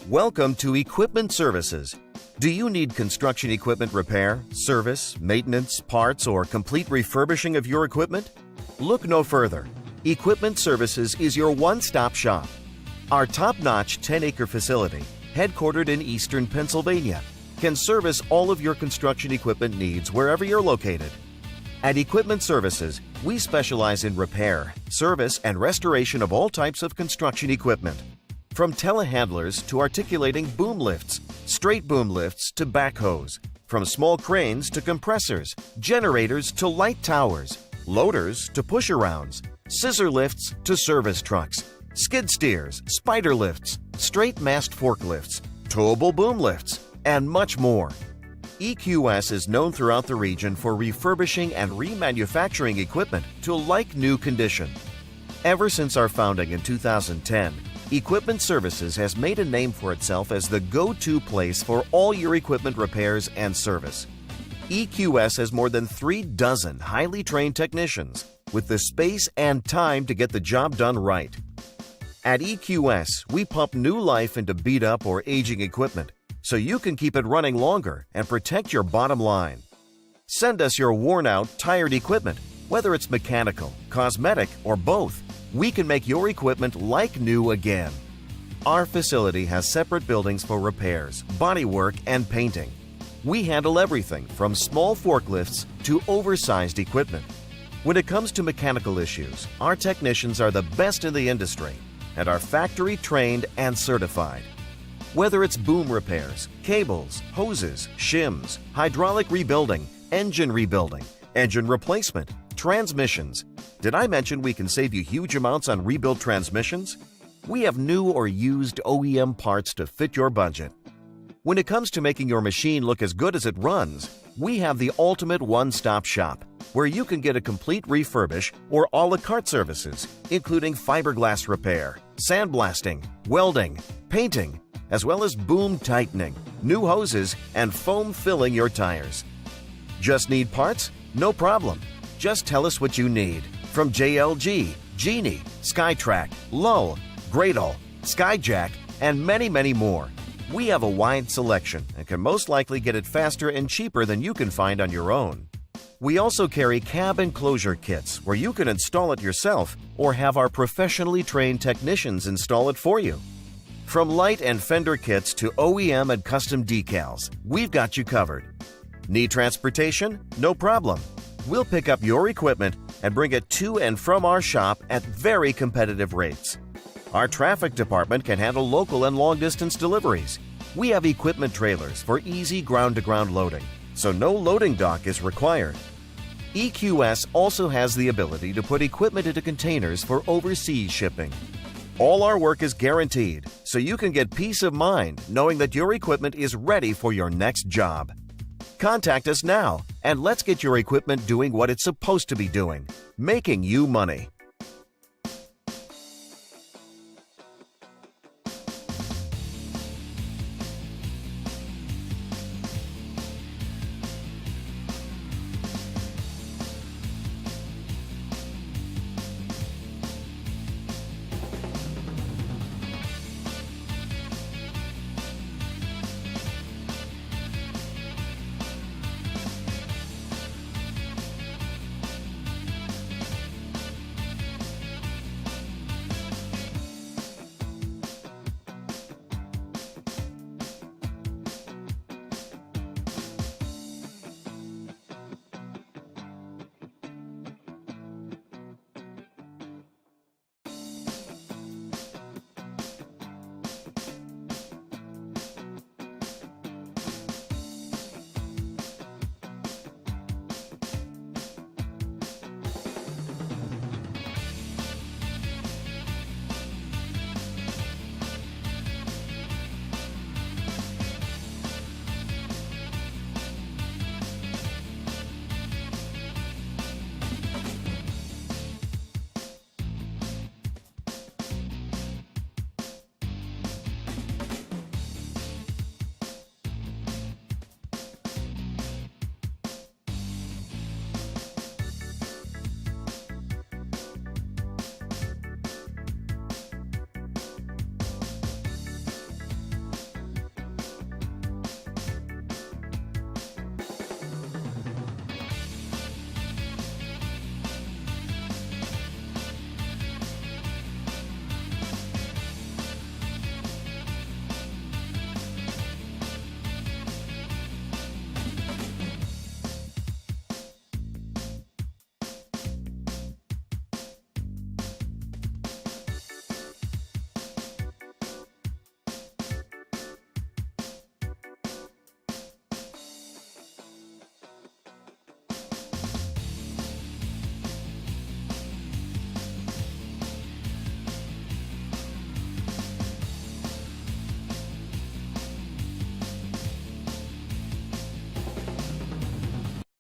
Welcome to Equipment Services. Do you need construction equipment repair, service, maintenance, parts, or complete refurbishing of your equipment? Look no further. Equipment Services is your one-stop shop. Our top-notch 10-acre facility, headquartered in eastern Pennsylvania, can service all of your construction equipment needs wherever you're located. At Equipment Services, we specialize in repair, service, and restoration of all types of construction equipment. From telehandlers to articulating boom lifts, straight boom lifts to backhoes, from small cranes to compressors, generators to light towers, loaders to push-arounds, scissor lifts to service trucks, skid steers, spider lifts, straight mast forklifts, towable boom lifts, and much more. EQS is known throughout the region for refurbishing and remanufacturing equipment to like-new condition. Ever since our founding in 2010, Equipment Services has made a name for itself as the go-to place for all your equipment repairs and service. EQS has more than 36 highly trained technicians with the space and time to get the job done right. At EQS, we pump new life into beat-up or aging equipment so you can keep it running longer and protect your bottom line. Send us your worn-out, tired equipment, whether it's mechanical, cosmetic, or both. We can make your equipment like new again. Our facility has separate buildings for repairs, bodywork, and painting. We handle everything from small forklifts to oversized equipment. When it comes to mechanical issues, our technicians are the best in the industry and are factory trained and certified. Whether it's boom repairs, cables, hoses, shims, hydraulic rebuilding, engine replacement, transmissions. Did I mention we can save you huge amounts on rebuild transmissions? We have new or used OEM parts to fit your budget. When it comes to making your machine look as good as it runs, we have the ultimate one-stop shop where you can get a complete refurbish or a la carte services, including fiberglass repair, sandblasting, welding, painting, as well as boom tightening, new hoses, and foam filling your tires. Just need parts? No problem. Just tell us what you need. From JLG, Genie, SkyTrack, Lull, Gradle, Skyjack, and many, many more. We have a wide selection and can most likely get it faster and cheaper than you can find on your own. We also carry cab enclosure kits where you can install it yourself or have our professionally trained technicians install it for you. From light and fender kits to OEM and custom decals, we've got you covered. Need transportation? No problem. We'll pick up your equipment and bring it to and from our shop at very competitive rates. Our traffic department can handle local and long-distance deliveries. We have equipment trailers for easy ground-to-ground loading, so no loading dock is required. EQS also has the ability to put equipment into containers for overseas shipping. All our work is guaranteed, so you can get peace of mind knowing that your equipment is ready for your next job. Contact us now and let's get your equipment doing what it's supposed to be doing, making you money.